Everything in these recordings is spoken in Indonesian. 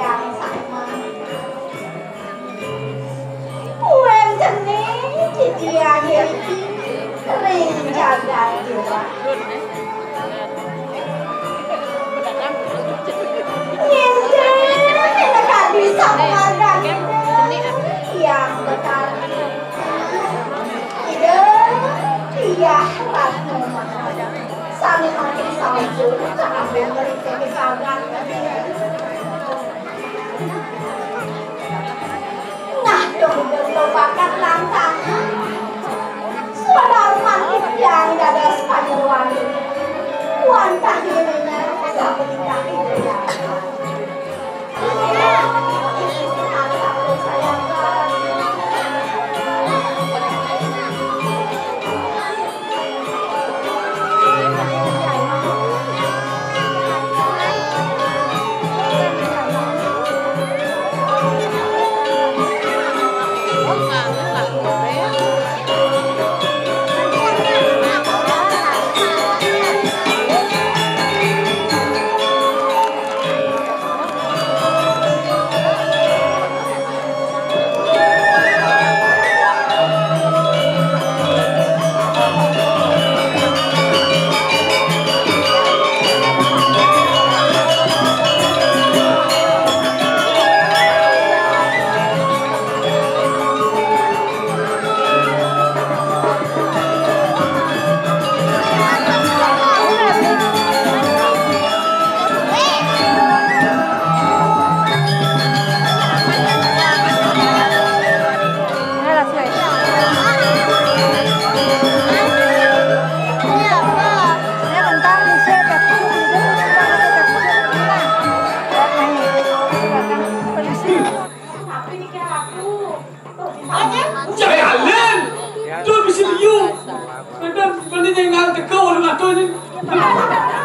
yang sama. Wen jenis cician iki rencana dewa. Nyender nenek bisa memandang yang berkali. Iya, Ratno Sami makin salju, jangan beri kebesaran. Nah, dong bertobakan lantang. Suara romantis yang ada sepanjang wangi. Wantah dirinya, tak menikah ideal.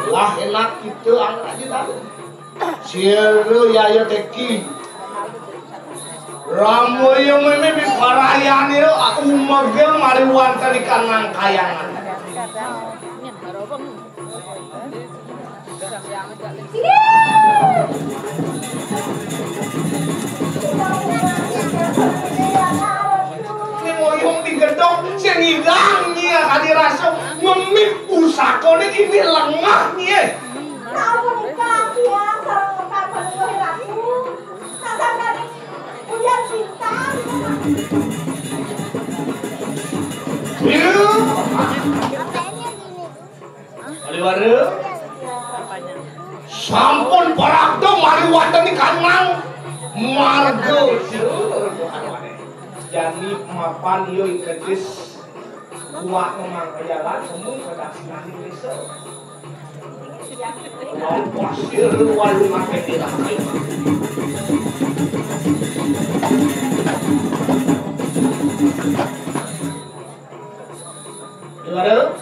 Lah enak gitu angkat aja tahu. Siru ya teki. Ramu yang meme parayani aku megel mari wonten ikan nang kayangan. Moyong digedok sing ilang nih kali rasa memik usakone iki lengah nih. Namun kaki yang sarang mekan penuh aku. Sampai uyan cinta. Aliware. Sampun parakdo mari wonten kanang margo. Jani mapan yo iketis kuat memang jalan semua pada sinari desa. Wal pasir wal make tidak kayu. Dengar?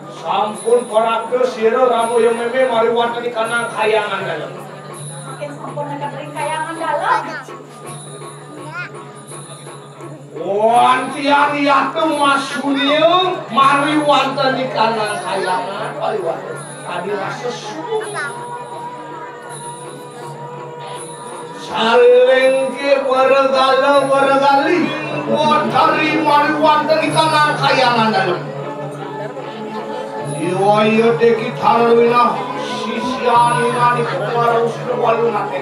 Sampun parakdo sira ramu yang meme mari wonten kanang kayangan dalem. Makin sampun negeri kayangan dalam. Wantian yatu masunil mari wonten di kanang kayangan mari wonten tadi rasa saling ke bergali watari mari wonten di kanang kayangan dalem iwayo deki tharwina sisiani nani kumara usna walu nate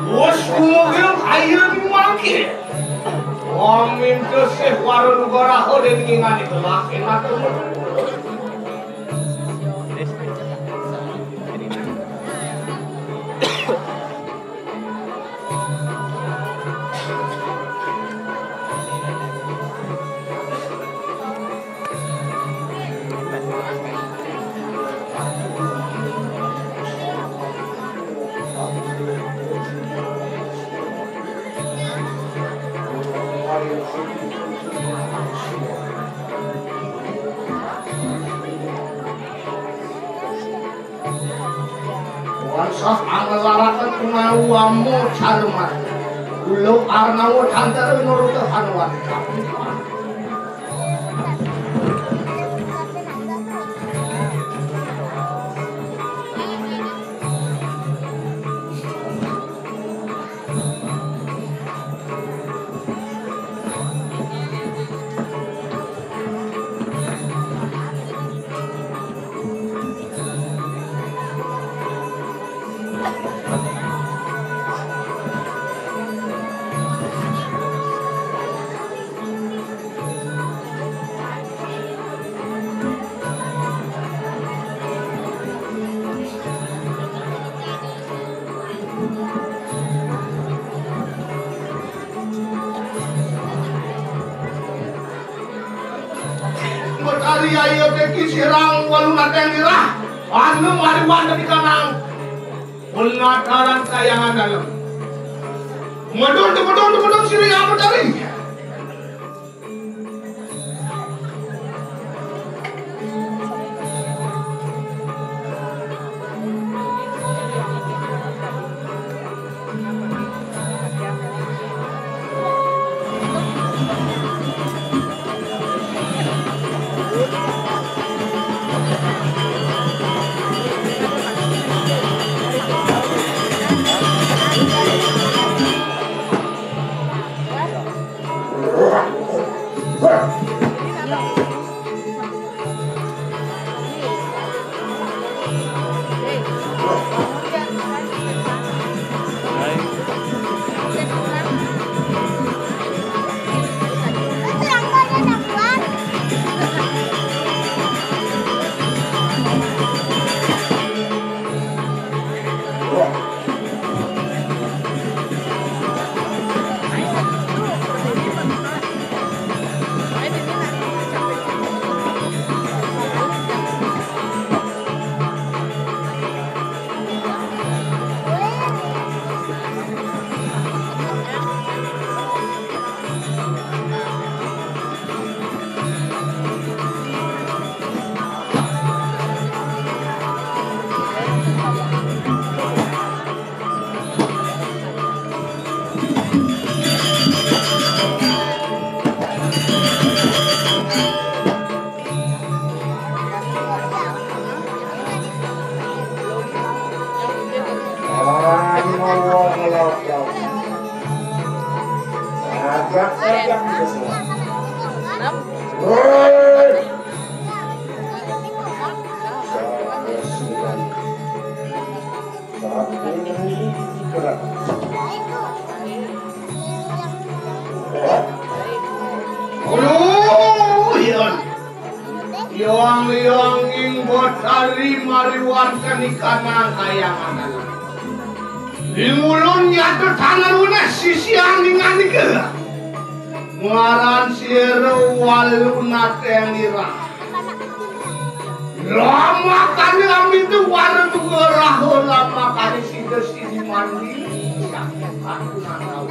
wos kumugil ayo dimangke Amin keseh warung negara hoden ngingani kelak enak Wansah angelarakan kunawamu carmat Ulo arnawo dhantara menurut hanuan ayo teh kisirang waluna teh nirah anu mari wanda di kanang penataran kayangan dalam medon sini apa dari Liang inggot ari mariwan kanikana kayangan dalam dimulun nyatu tangan una sisiang ningali ke ngaran siru waluna tenira lama kali amin tu warna tu gerah lama kali sider sini mandi aku nak tahu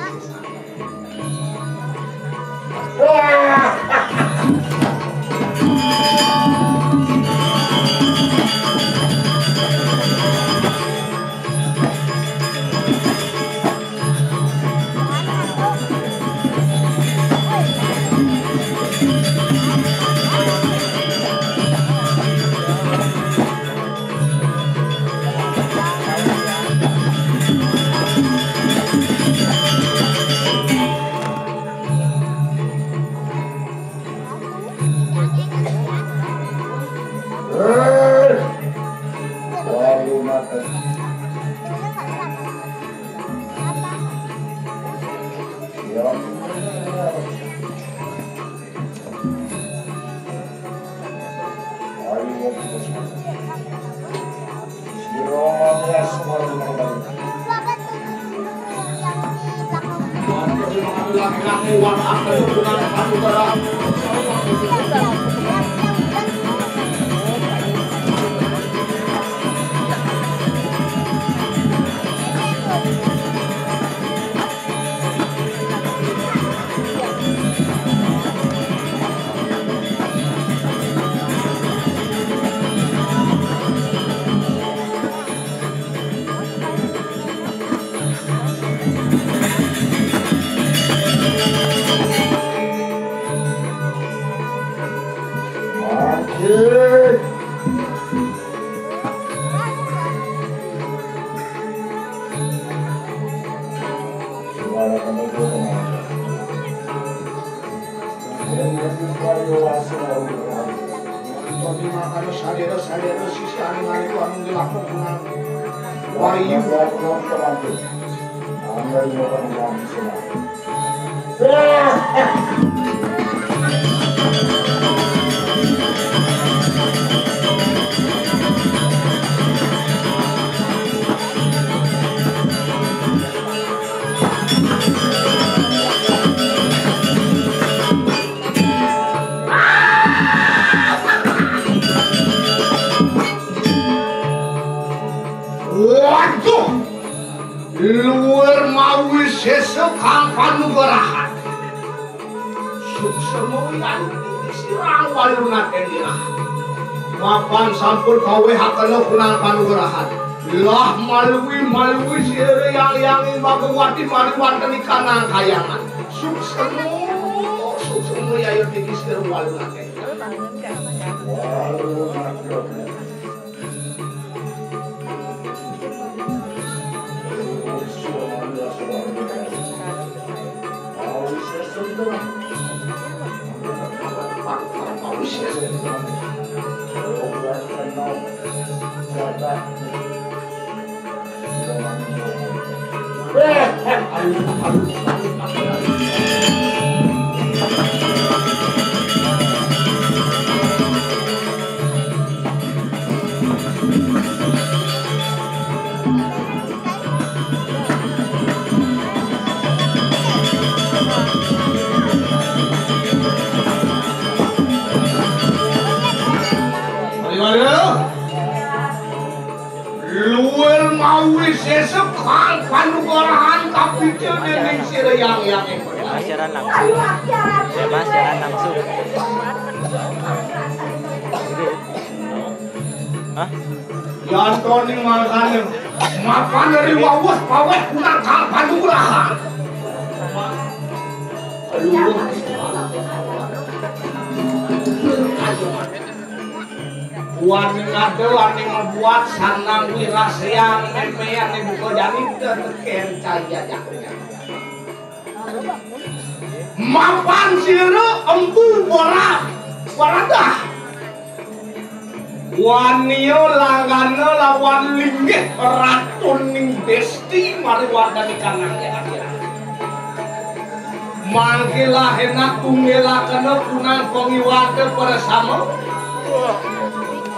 luar mawi sesuk kang panugerahan suksemoyan sirang waluna tendira mapan sampun kawehaken kunang panugerahan lah malui sire yang Magawati mariwanteni kanang kayangan suksemo yayo tinggi sire waluna tendira luar mawi sesuk kang panugerahan kapicil dening sira yang siaran langsung. Bebas siaran langsung. Hah? Yantoni mangkane mapan dari wawus paweh kunang kang panugerahan. Wani ngade wani membuat sanang wirasiang memean ibu kojani terken cahaya jaknya. Mapan sira empu waradah. Wanio langgana lawan linggih ratun ning besti mariwardani kanangnya akhirat. Mangkilah enak tunggelaken kunang pengiwate bersama.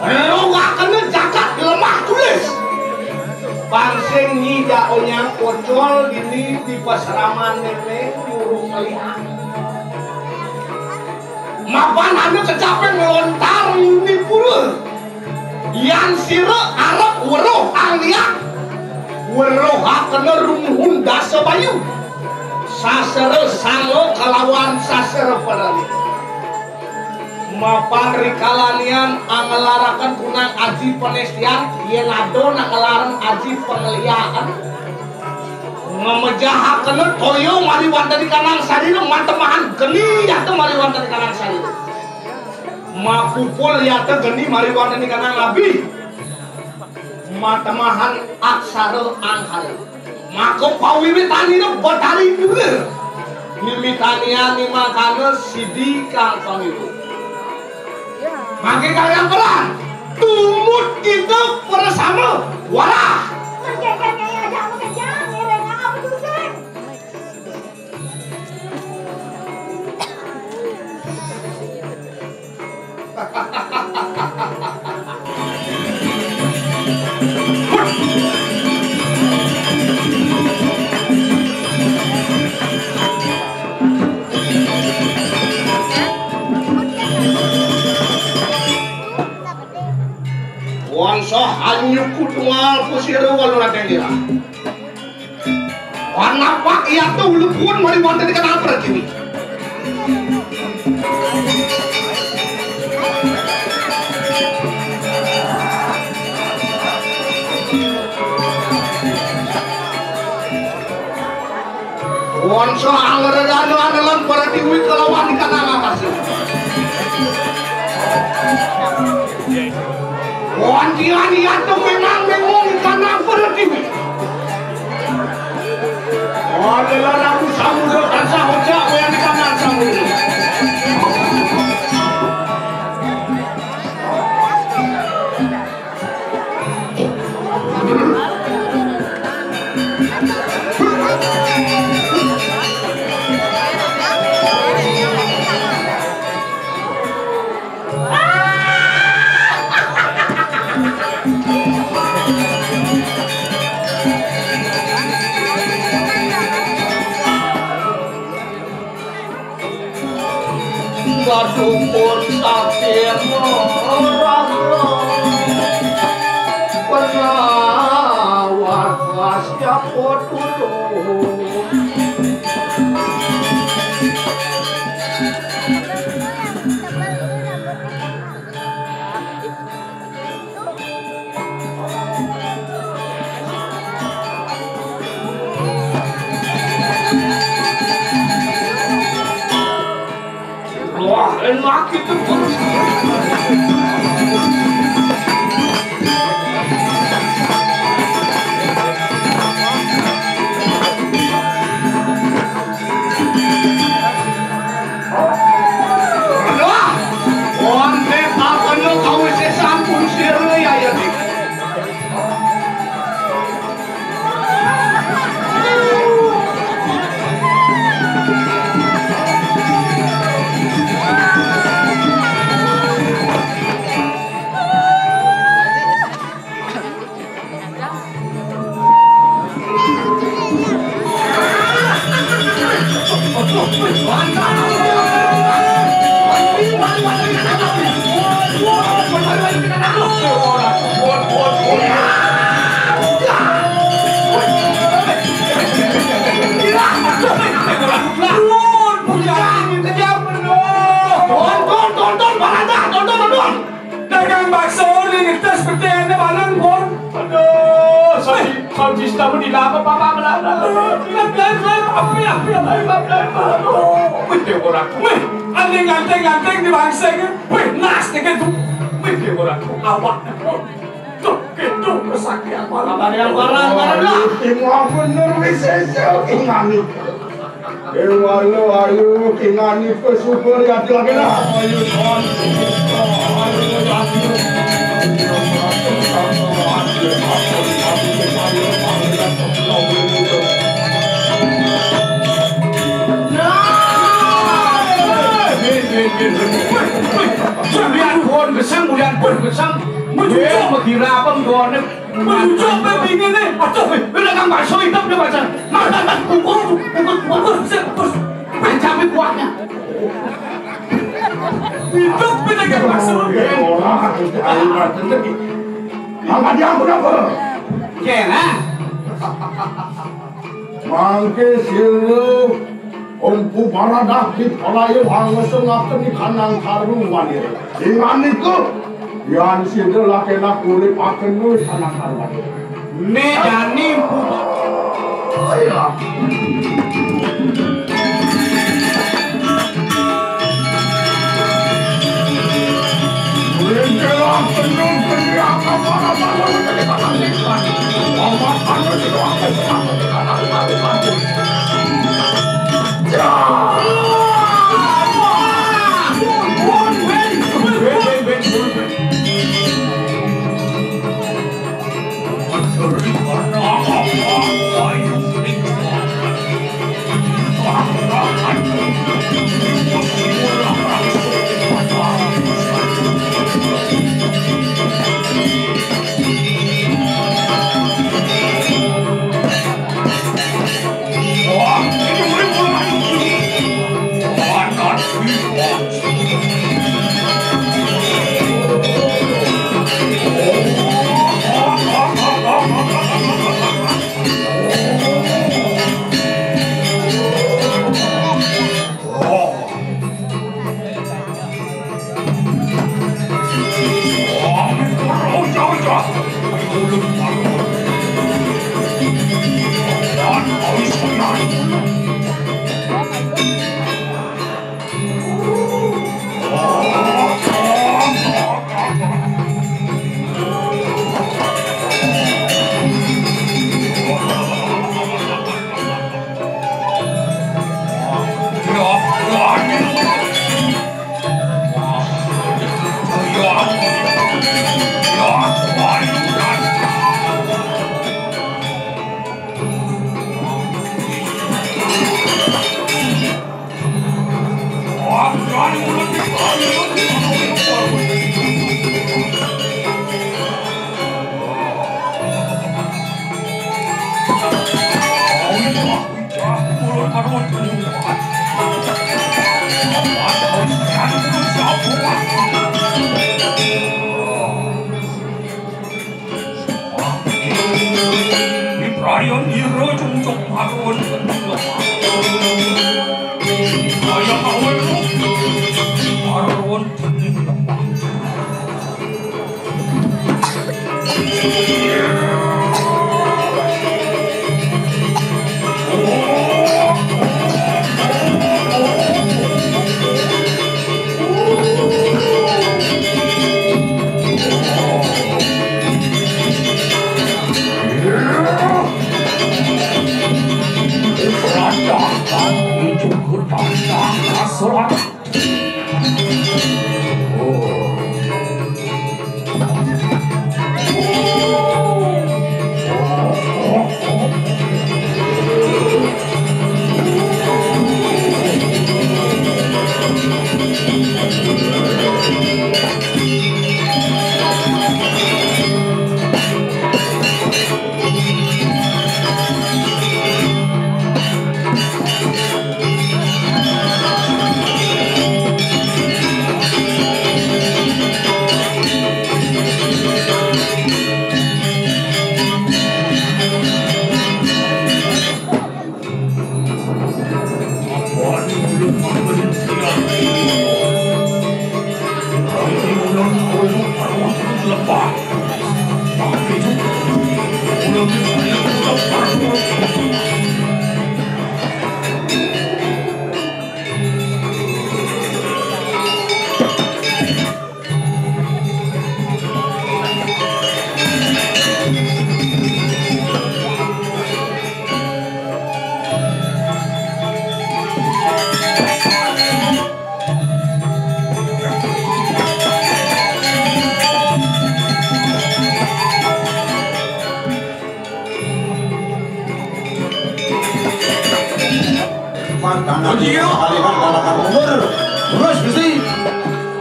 Lo gak kena jagat lemah tulis pansing nida onyang kocol ini di pasraman nene nyuruh melihat mapan anda kecapen melontar ini pura yang sira arep weruh angliak weruh kena rumuhun dasa bayu sasera sango kalawan sasera padali mapan rikalanian angelarakan kunang aji penestian yen ado nangelaran aji pengeliaan ngemejahaken toyo mariwantani kanang sarira matemahan geni yate mariwantani kanang sarira mapupul yate geni mariwantani kanang abi matemahan aksara angkara maka pawiwitanina betari bener mimitanian nimakane sidi kang pamilu. Makin kalian pelan, tumut kita bersama, walah. Kerja-kerja aja aku kerja, ngerenya aku susah. Wangsa hanyuku tual pusira waluna tendira. Wanapak iya tuh lupun mariwantani kanang pratiwi. Wangsa anggeredano adalah pratiwi kelawan kanang akasih. Wantiani atau memang karena berdiri. Adalah aku samudra kancah hojak yang di kanan samudra. Dukun sakit merasa penawar kasih Wah, enak itu terus. Anting di bangsa ini, nas dengan tu, mesti orang awak tu ketu kesakit malam yang barang lah. Tengok bener mesej ingani. Ayo ingani super ya lagi lah. Sembilan pun besang, bulan pun besang. Dia mengira penggoda. Menuju begini nih. Aduh, udah kan bakso hitam dia baca. Mana kukur. Mencari kuahnya. Hidup kita kan bakso. Angkat yang berapa? Kena. Mangke silu. Ompu baradak di palayu hangasung akan di kanang karu wanir. Ingan itu, yang sido laki nak kulit akan nu kanang karu wanir. Medani pu. Ayah. Menjelang penuh teriakan para-para menjadi kanang ikan. Amat anu sido akan selamat di kanang karu wanir. yang iro cungcok marun kaya awal marun tening lemah Terus besi.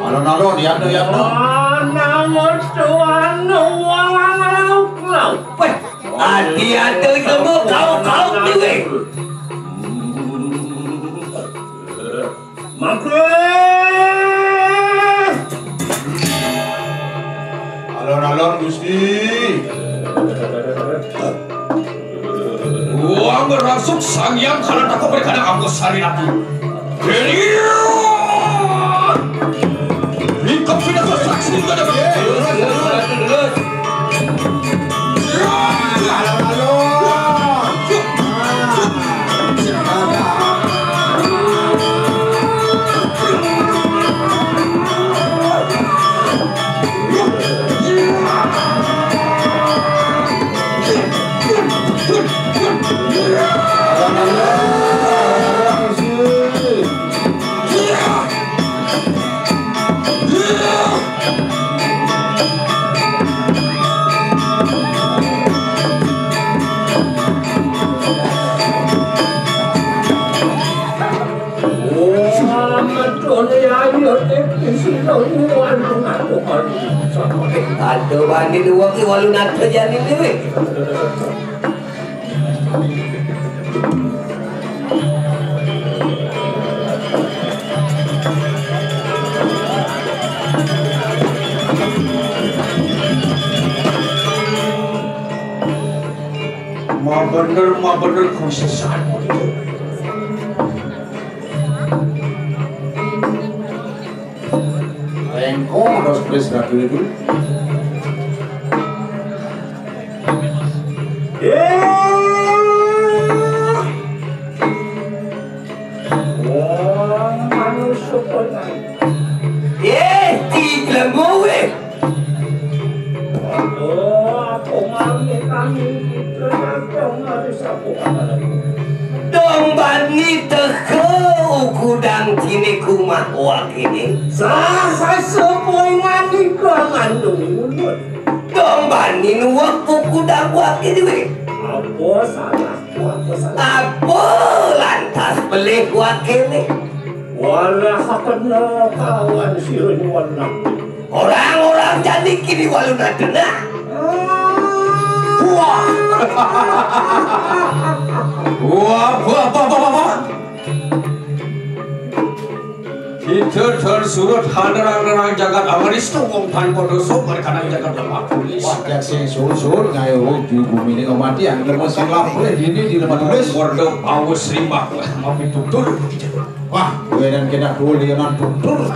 Alon-alon yadno. Hati-hati kamu kau juga. Alon-alon Gusti. Uang berasuk sang yang kalau tak berkadang aku sari hati. Lingkup sudah saksi juga dapat. Aduh, bani dua ki walu nak terjadi ni. Ma bener konsesaan. Engkau harus presiden dulu. Dombani teke ukudang kini kumah wakini. Sah sepoi ngani ngandung. Dombani nuwak ukudang wakini we. Apa salah? Apa lantas pelih wakini? Walah kena kawan sirun warna. Orang-orang jadi kini waluna denah. Wah. Wah, apa. Diter surut haderang-derang jagat awaris tu wong pan podoso berkanang jagat lemah tulis. Wajah sing sur-sur ngayo di bumi ini kematian lemah silam boleh di lemah tulis. Wardo awus rimah mau ditutur. Wah, gue dan kena kulianan tutur.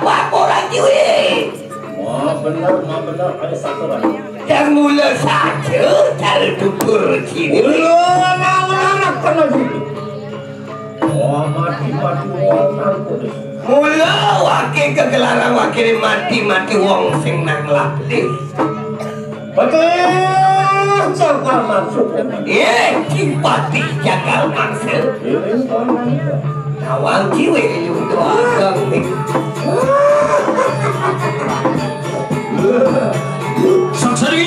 Apa orang kiwi? Benar ada satu lagi. Yang mula saja cari tutur kini. Anak-anak kena gitu. Mati wong putus. Mula wakil kegelaran wakil mati wong sing nang lapli. Betul, jagal maksud. Kipati jagal maksud. Nawang kiwi yung doang nih. Saksari.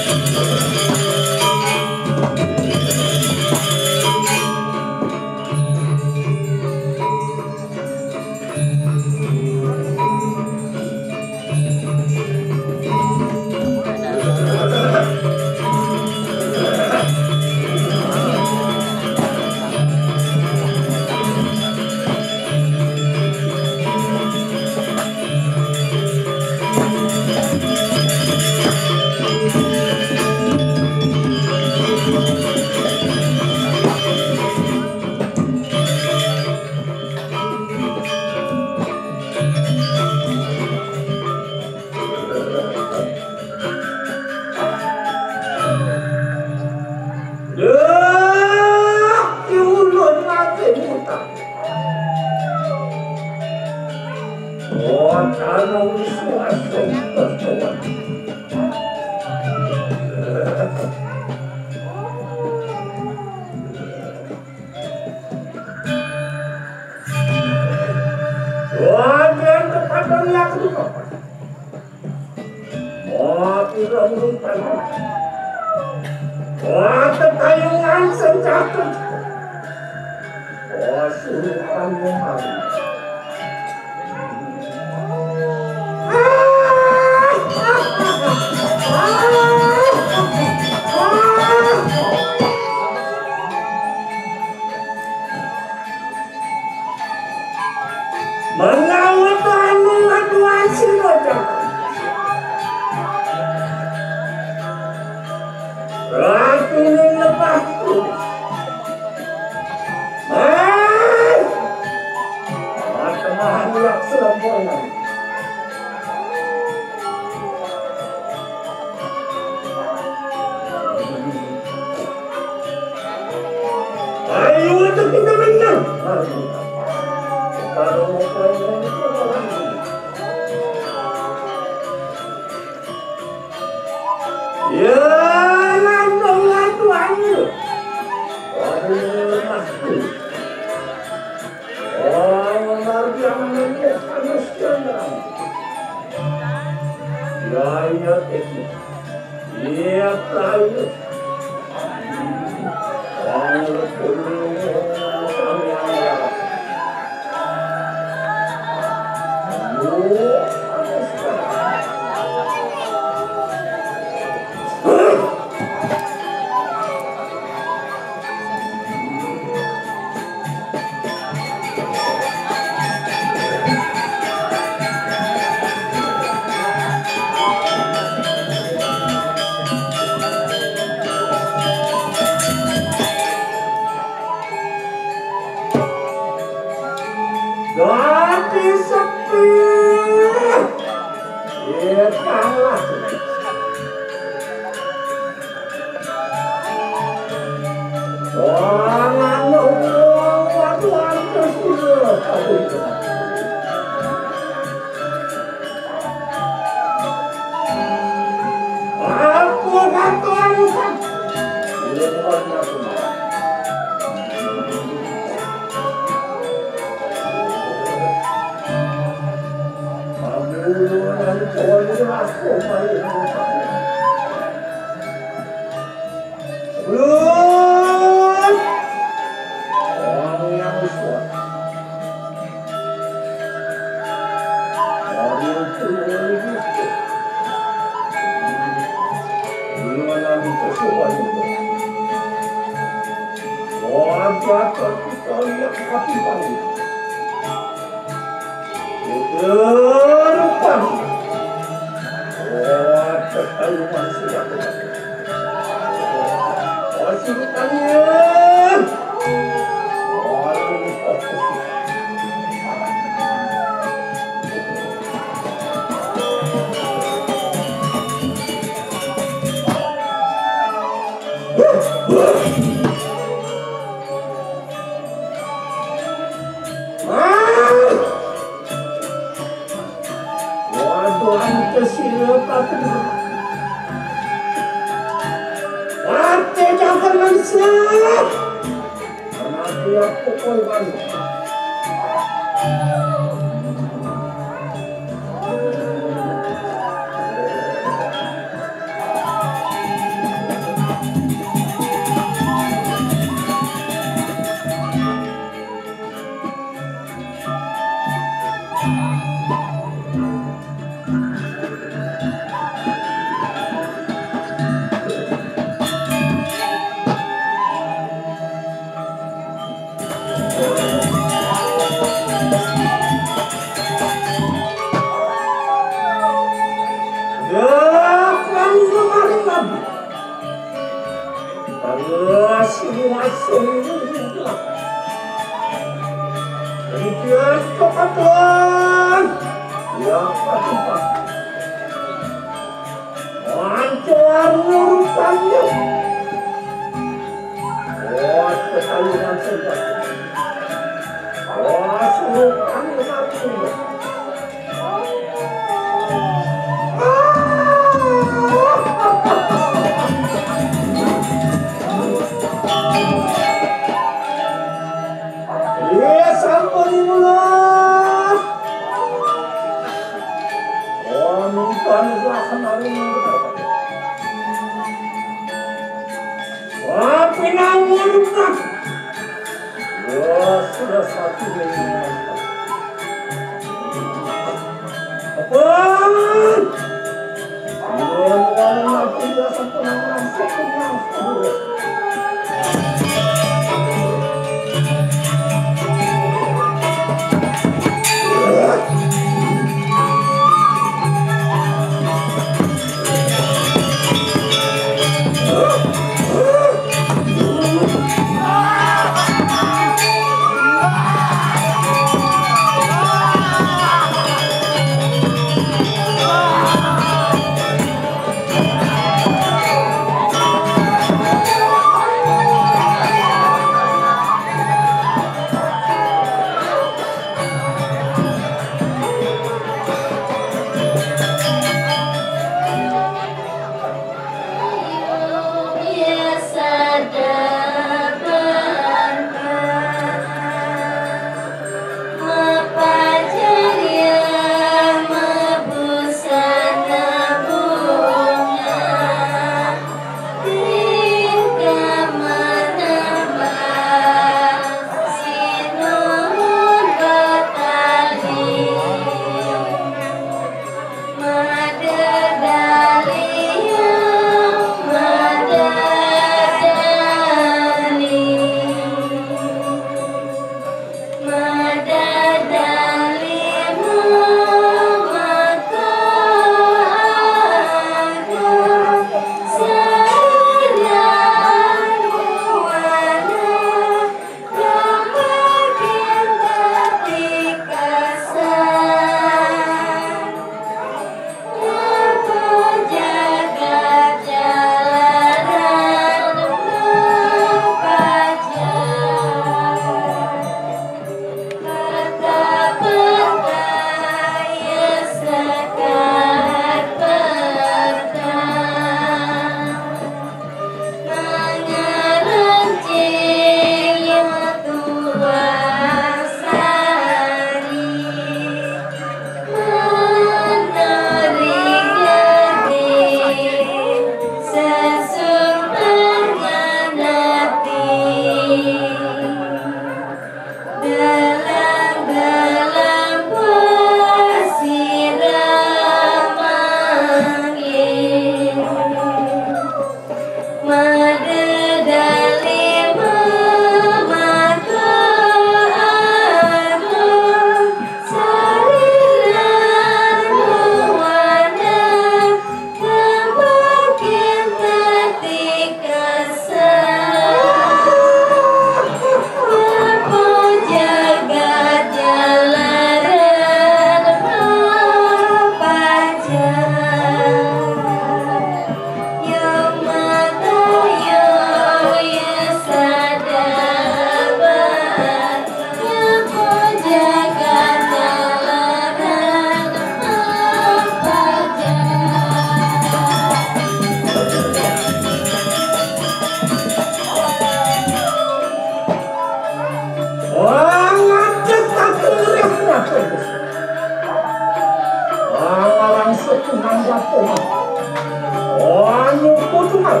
Orang kutukan.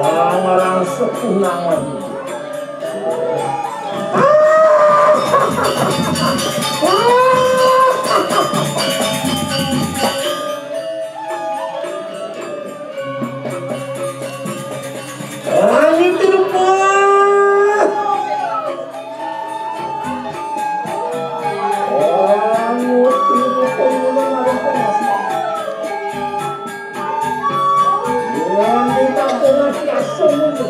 Orang sekunangan. Orang itu lupa. Orang itu lupa. Yang kita pernah kiasan itu.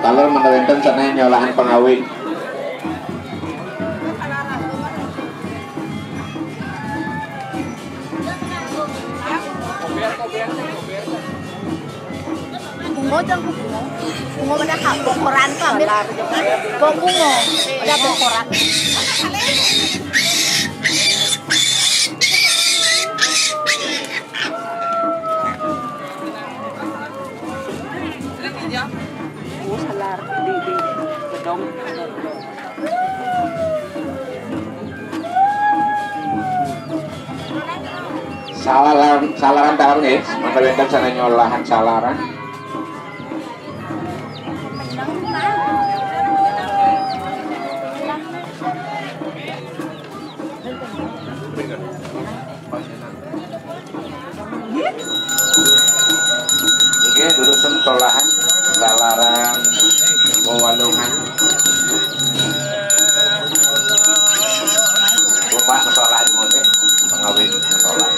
Kalau menurunkan sana nyolahan pengawin. Bungo dong, bungo. Bungo pada bongkoran tuh ambil. Bungo, ada bongkoran. Salar di gedong. Salaran tahun nih, menurunkan sana nyolahan salaran. Ini dulu solahan salaran walungan rumah masalah di mana pengawin masalah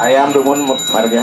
ayam dumun marga.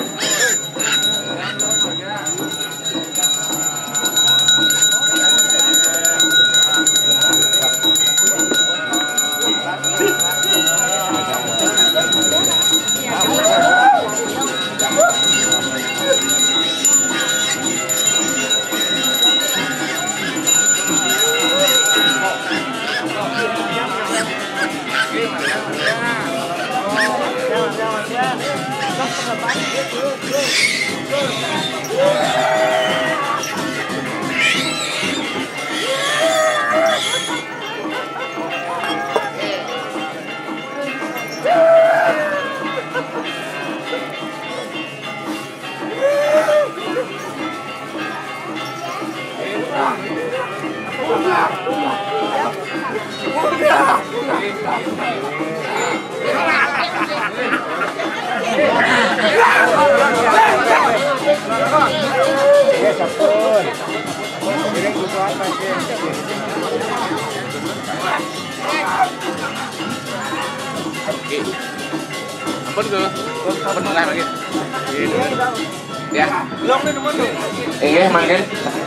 Inggih mangke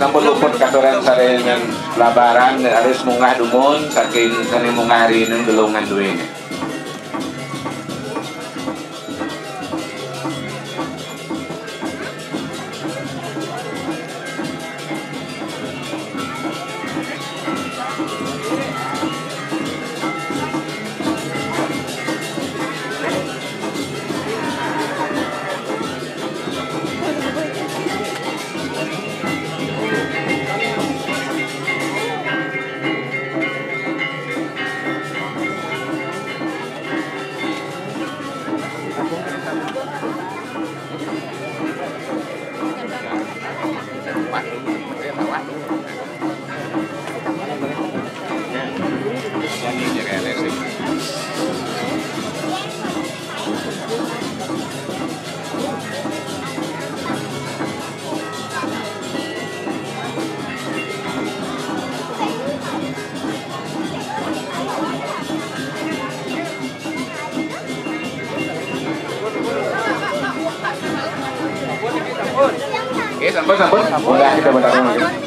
sampun luput katuran sarengan labaran harus munggah dumun saking sane munggah harieun gelongan duwe. Sampun. Udah kita bentar lagi.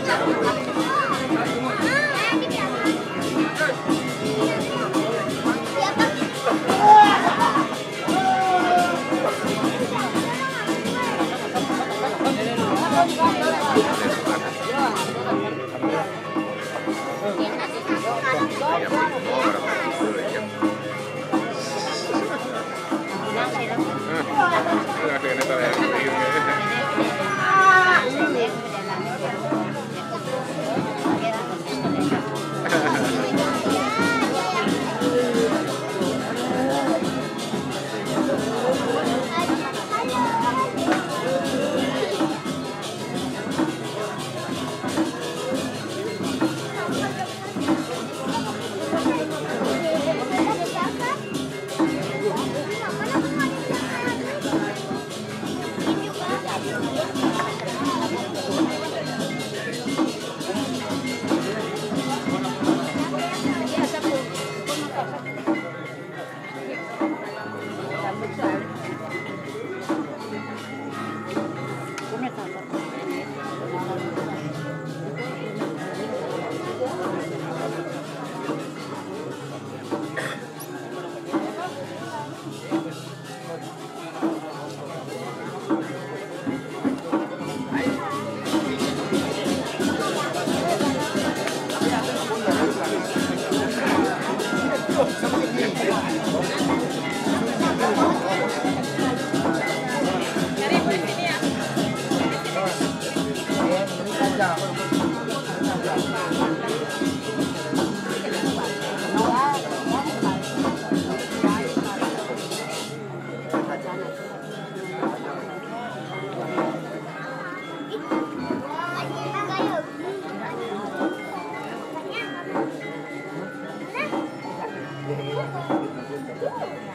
Thank you.